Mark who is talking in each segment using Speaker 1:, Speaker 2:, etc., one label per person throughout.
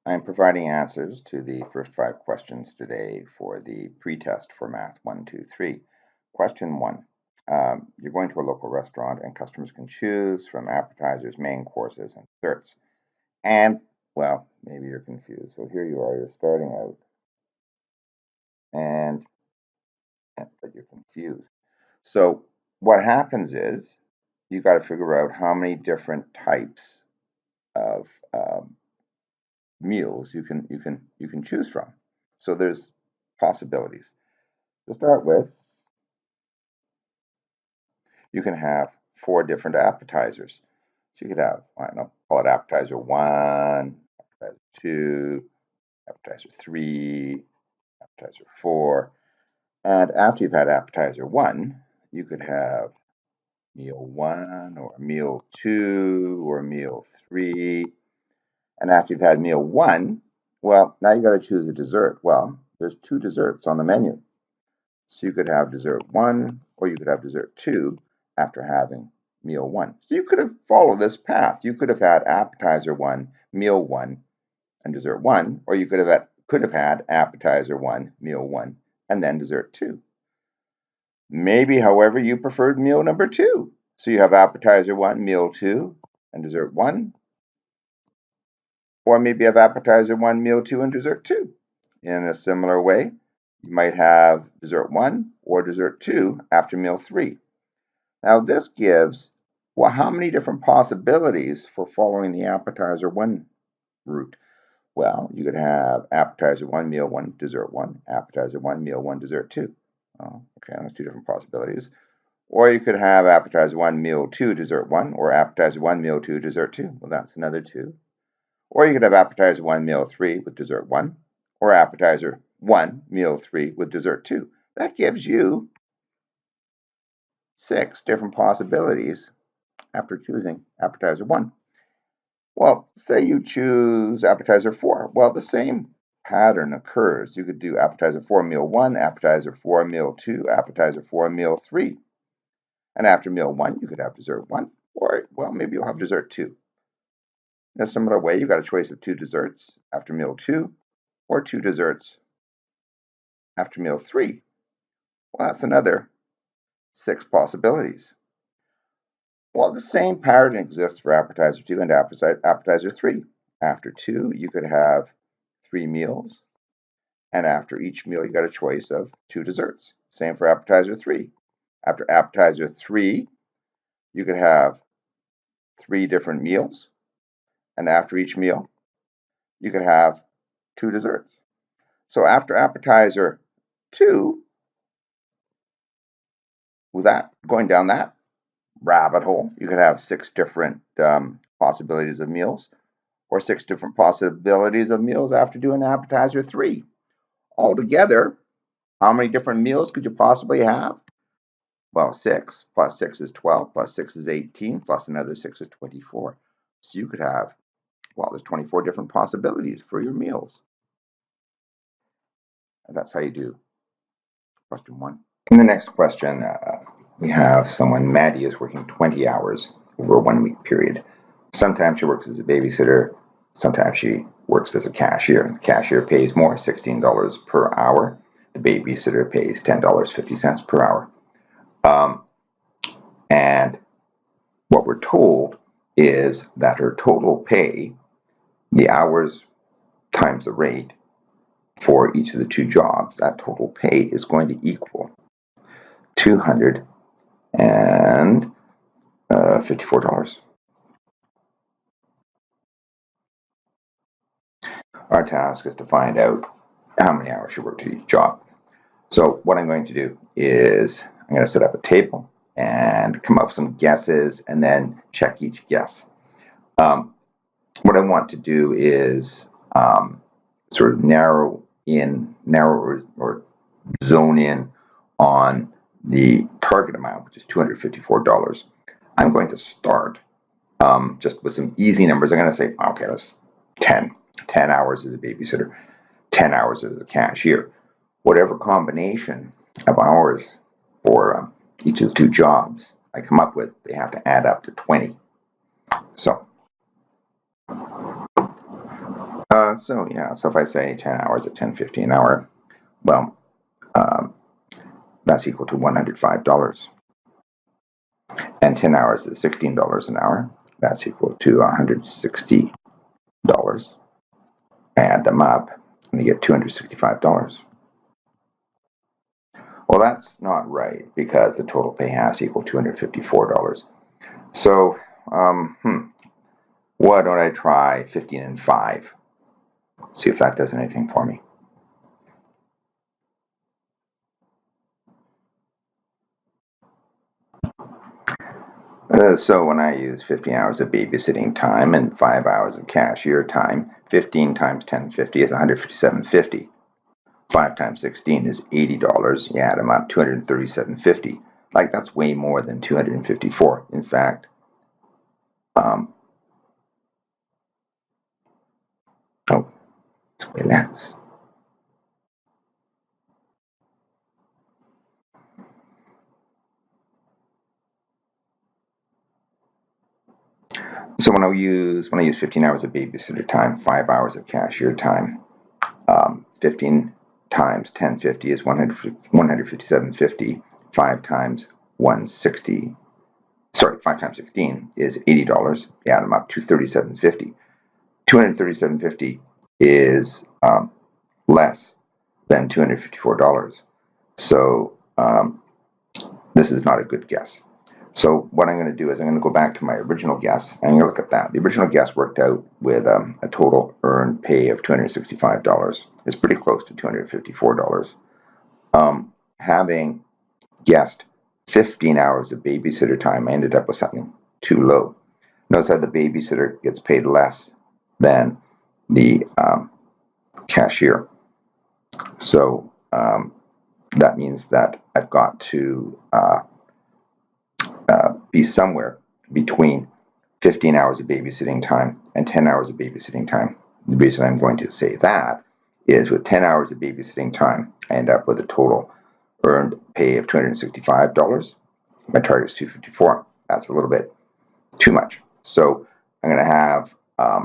Speaker 1: I'm providing answers to the first 5 questions today for the pretest for Math 1, 2, 3. Question 1. You're going to a local restaurant and customers can choose from appetizers, main courses, and desserts. And, well, maybe you're confused. So here you are, you're starting out, but you're confused. So what happens is you got to figure out how many different types of meals you can choose from. So there's possibilities. To start with, you can have 4 different appetizers. So you could have, I don't know, call it appetizer 1, appetizer 2, appetizer 3, appetizer 4. And after you've had appetizer 1, you could have meal 1 or meal 2 or meal 3. And after you've had meal 1, well, now you got to choose a dessert. Well, there's 2 desserts on the menu. So you could have dessert 1 or you could have dessert 2 after having meal 1. So you could have followed this path. You could have had appetizer 1, meal 1, and dessert 1, or you could have had appetizer 1, meal 1, and then dessert 2. Maybe, however, you preferred meal number 2. So you have appetizer 1, meal 2, and dessert 1. Or maybe you have appetizer 1, meal 2, and dessert 2. In a similar way, you might have dessert 1 or dessert 2 after meal 3. Now this gives, well, how many different possibilities for following the appetizer 1 route? Well, you could have appetizer 1, meal 1, dessert 1, appetizer 1, meal 1, dessert 2. Oh, okay, that's 2 different possibilities. Or you could have appetizer 1, meal 2, dessert 1, or appetizer 1, meal 2, dessert 2. Well, that's another 2. Or you could have appetizer 1, meal 3 with dessert 1, or appetizer 1, meal 3 with dessert 2. That gives you 6 different possibilities after choosing appetizer 1. Well, say you choose appetizer 4. Well, the same pattern occurs. You could do appetizer 4, meal 1, appetizer 4, meal 2, appetizer 4, meal 3. And after meal 1, you could have dessert 1, or, well, maybe you'll have dessert 2. In a similar way, you've got a choice of 2 desserts after meal 2, or 2 desserts after meal 3. Well, that's another 6 possibilities. Well, the same pattern exists for appetizer 2 and appetizer 3. After 2, you could have 3 meals, and after each meal, you got a choice of 2 desserts. Same for appetizer 3. After appetizer 3, you could have 3 different meals, and after each meal, you could have 2 desserts. So after appetizer 2, with that, going down that rabbit hole, you could have 6 different possibilities of meals, or 6 different possibilities of meals after doing appetizer 3. Altogether, how many different meals could you possibly have? Well, 6 plus 6 is 12, plus 6 is 18, plus another 6 is 24. So you could have, well, there's 24 different possibilities for your meals. And that's how you do question 1. In the next question, we have someone, Maddie, is working 20 hours over a 1-week period. Sometimes she works as a babysitter, sometimes she works as a cashier. The cashier pays more, $16 per hour. The babysitter pays $10.50 per hour. And what we're told is that her total pay, the hours times the rate for each of the 2 jobs, that total pay is going to equal $254. Our task is to find out how many hours she worked at each job. So what I'm going to do is I'm going to set up a table and come up with some guesses and then check each guess. What I want to do is sort of narrow or zone in on the target amount, which is $254. I'm going to start just with some easy numbers. I'm going to say, okay, that's 10 hours as a babysitter, 10 hours as a cashier. Whatever combination of hours for each of the 2 jobs I come up with, they have to add up to 20. So So if I say 10 hours at $10.50 an hour, well, that's equal to $105. And 10 hours at $16 an hour, that's equal to $160. Add them up, and you get $265. Well, that's not right, because the total pay has to equal $254. So, why don't I try 15 and 5? See if that does anything for me. So when I use 15 hours of babysitting time and 5 hours of cashier time, 15 times 10.50 is $157.50. 5 times 16 is $80. You add them up, $237.50. Like, that's way more than $254. In fact, it's way less. So when I use 15 hours of babysitter time, 5 hours of cashier time, 15 times 10.50 is $157.50. 5 times 160. Sorry, 5 times 16 is $80. You add them up, $237.50. $237.50 is less than $254. So this is not a good guess. So what I'm going to do is I'm going to go back to my original guess, and I'm going to look at that. The original guess worked out with a total earned pay of $265. It's pretty close to $254. Having guessed 15 hours of babysitter time, I ended up with something too low. Notice that the babysitter gets paid less than the cashier. So that means that I've got to be somewhere between 15 hours of babysitting time and 10 hours of babysitting time. The reason I'm going to say that is with 10 hours of babysitting time, I end up with a total earned pay of $265. My target is $254. That's a little bit too much. So I'm going to have a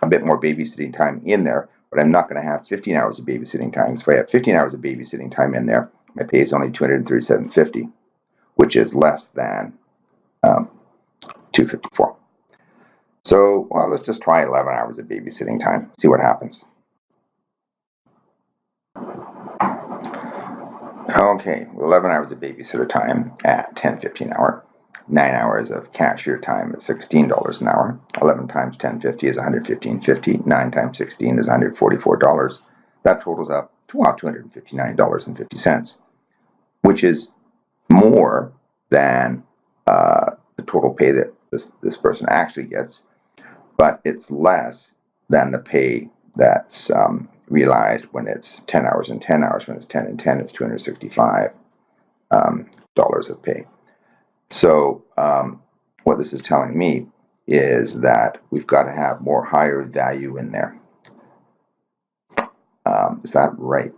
Speaker 1: bit more babysitting time in there, but I'm not going to have 15 hours of babysitting time. So if I have 15 hours of babysitting time in there, my pay is only $237.50, which is less than $254. So, well, let's just try 11 hours of babysitting time, see what happens. Okay, 11 hours of babysitter time at $10.50 an hour, 9 hours of cashier time at $16 an hour. 11 times $10.50 is $115.50. 9 times 16 is $144. That totals up to $259.50, which is more than the total pay that this person actually gets, but it's less than the pay that's realized when it's 10 hours and 10 hours. When it's 10 and 10, it's $265 of pay. So what this is telling me is that we've got to have more higher value in there. Is that right?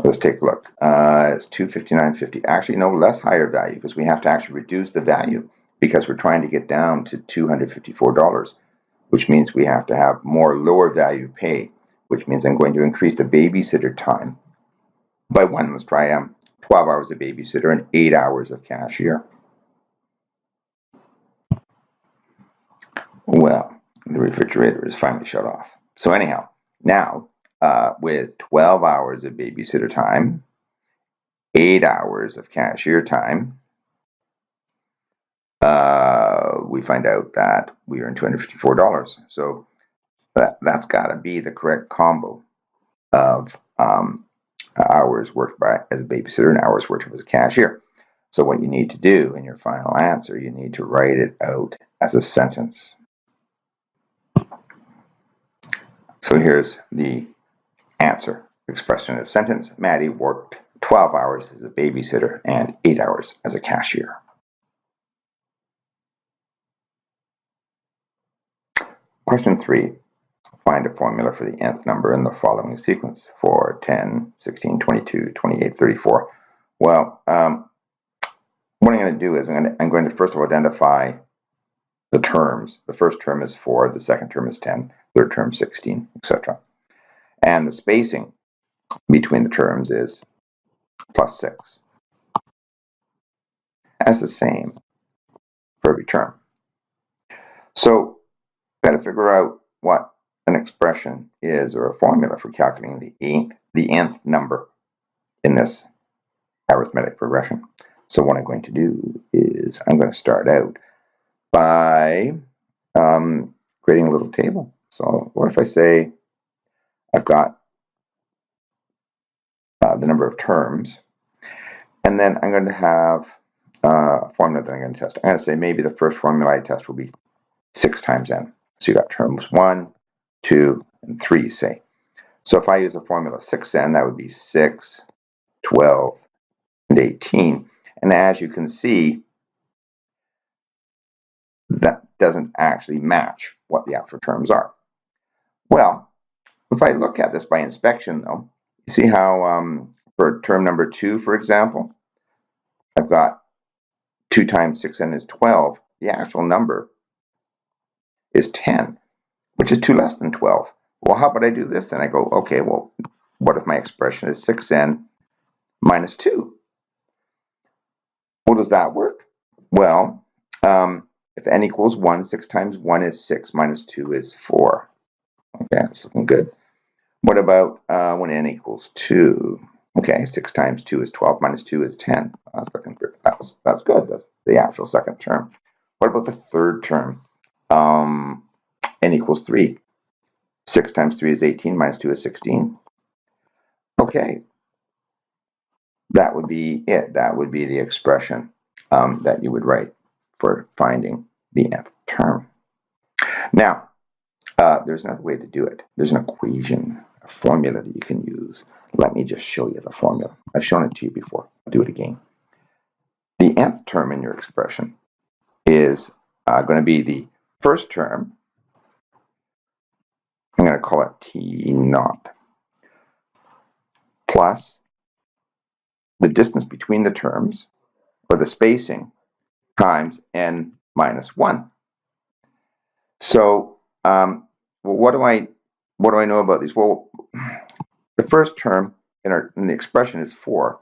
Speaker 1: Let's take a look. It's $259.50. Actually, no, less higher value, because we have to actually reduce the value because we're trying to get down to $254, which means we have to have more lower value pay, which means I'm going to increase the babysitter time by 1. Let's try 12 hours of babysitter and 8 hours of cashier. Well, the refrigerator is finally shut off. So anyhow, now with 12 hours of babysitter time, 8 hours of cashier time, we find out that we earn $254. So that's got to be the correct combo of hours worked by as a babysitter and hours worked as a cashier. So what you need to do in your final answer, you need to write it out as a sentence. So here's the answer expressed in a sentence. Maddie worked 12 hours as a babysitter and 8 hours as a cashier. Question 3. Find a formula for the nth number in the following sequence: 4, 10, 16, 22, 28, 34. Well, what I'm going to do is I'm going to first of all identify the terms. The first term is 4, the second term is 10, third term 16, etc. And the spacing between the terms is plus 6. That's the same for every term. So, got to figure out what an expression is, or a formula for calculating the nth number in this arithmetic progression. So what I'm going to do is I'm going to start out by creating a little table. So what if I say I've got the number of terms, and then I'm going to have a formula that I'm going to test. I'm going to say maybe the first formula I test will be 6 times n. So you got terms 1, 2, and 3, say. So if I use a formula of 6n, that would be 6, 12, and 18. And as you can see, that doesn't actually match what the actual terms are. Well, if I look at this by inspection, though, you see how for term number 2, for example, I've got 2 times 6n is 12. The actual number is 10, which is 2 less than 12. Well, how about I do this then? I go, okay, well, what if my expression is 6n minus 2? Well, does that work? Well, if n equals 1, 6 times 1 is 6, minus 2 is 4. Okay, that's looking good. What about when n equals 2? Okay, 6 times 2 is 12, minus 2 is 10. That's looking good. That's good. That's the actual second term. What about the third term? N equals 3. 6 times 3 is 18, minus 2 is 16. Okay, that would be it. That would be the expression that you would write for finding the nth term. Now, there's another way to do it. There's an equation, a formula that you can use. Let me just show you the formula. I've shown it to you before. I'll do it again. The nth term in your expression is going to be the first term. I'm going to call it T naught, plus the distance between the terms, or the spacing, times n minus 1. So, well, what do I know about these? Well, the first term in the expression is 4.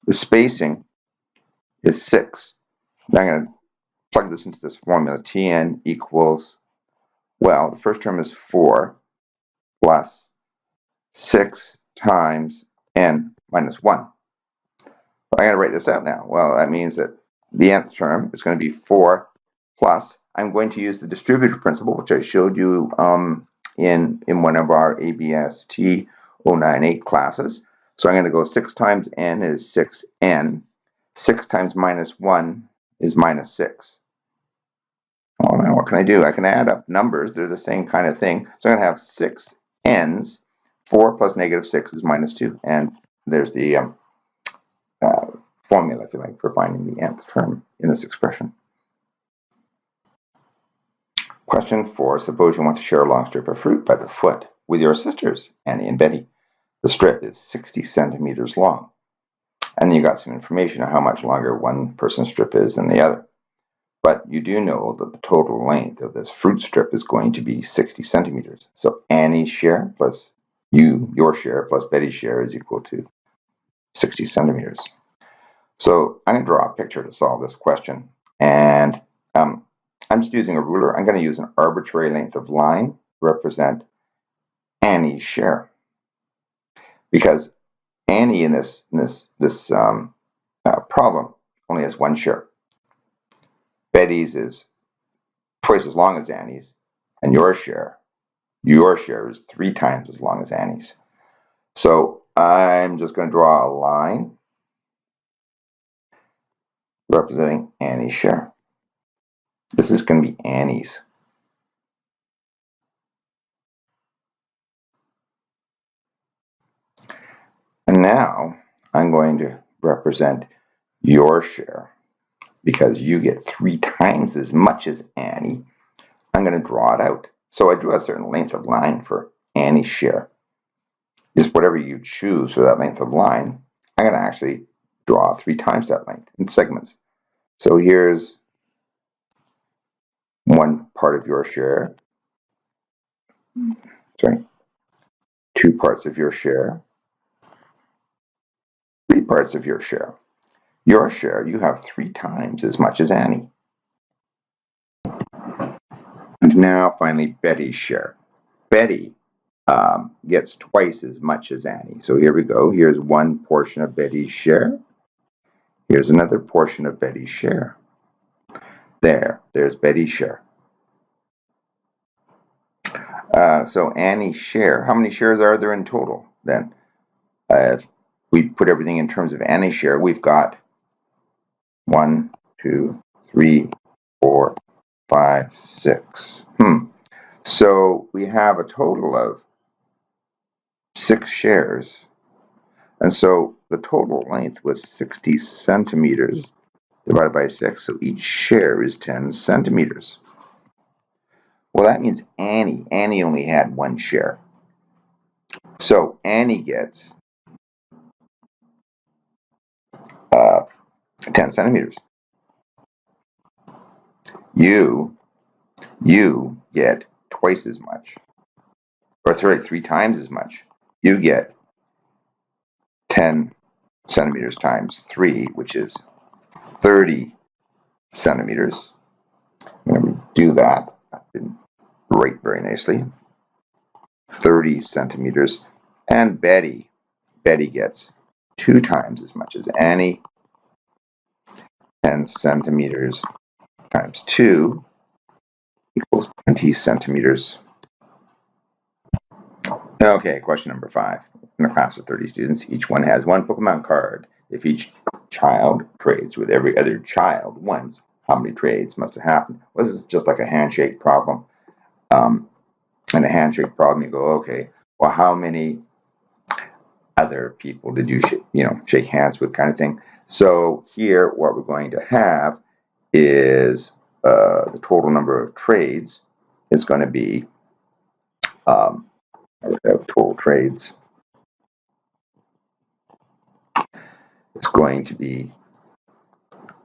Speaker 1: The spacing is 6. Now I'm going to plug this into this formula. Tn equals, well, the first term is 4 plus 6 times n minus 1. I got to write this out now. Well, that means that the nth term is going to be 4 plus, I'm going to use the distributive principle, which I showed you in one of our ABST 098 classes. So I'm going to go 6 times n is 6n. 6 times minus 1 is minus 6. Well, now what can I do? I can add up numbers. They're the same kind of thing. So I'm going to have 6 n's. 4 plus negative 6 is minus 2. And there's the formula, if you like, for finding the nth term in this expression. Question 4. Suppose you want to share a long strip of fruit by the foot with your sisters, Annie and Betty. The strip is 60 centimeters long. And then you got some information on how much longer one person's strip is than the other. But you do know that the total length of this fruit strip is going to be 60 centimeters. So Annie's share plus your share plus Betty's share is equal to 60 centimeters. So I'm going to draw a picture to solve this question. And I'm just using a ruler. I'm going to use an arbitrary length of line to represent Annie's share. Because Annie in this problem only has one share. Betty's is twice as long as Annie's, and your share is 3 times as long as Annie's. So I'm just going to draw a line representing Annie's share. This is going to be Annie's. And now I'm going to represent your share. Because you get 3 times as much as Annie, I'm going to draw it out. So I drew a certain length of line for Annie's share. Just whatever you choose for that length of line, I'm going to actually draw 3 times that length in segments. So here's part of your share. Sorry, 2 parts of your share. 3 parts of your share. Your share, you have 3 times as much as Annie. And now finally Betty's share. Betty gets twice as much as Annie. So here we go. Here's one portion of Betty's share. Here's another portion of Betty's share. There's Betty's share. So Annie's share, how many shares are there in total then? If we put everything in terms of Annie's share, we've got 1, 2, 3, 4, 5, 6. So we have a total of 6 shares. And so the total length was 60 centimeters divided by 6. So each share is 10 centimeters. Well, that means Annie only had 1 share. So Annie gets 10 centimeters. You get twice as much. Or sorry, 3 times as much. You get 10 centimeters times 3, which is 30 centimeters. I'm going to do that. I didn't write very nicely. 30 centimeters. And Betty gets 2 times as much as Annie. 10 centimeters times 2 equals 20 centimeters. Okay, question number 5. In a class of 30 students, each one has 1 Pokemon card. If each child trades with every other child once, how many trades must have happened? Well, this is just like a handshake problem. In a handshake problem, you go, okay, well, how many other people did you shake hands with, kind of thing. So here, what we're going to have is the total number of trades is going to be total trades is going to be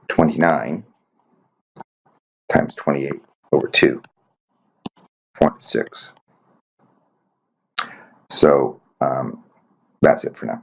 Speaker 1: 29 times 28 over 2, 406. So that's it for now.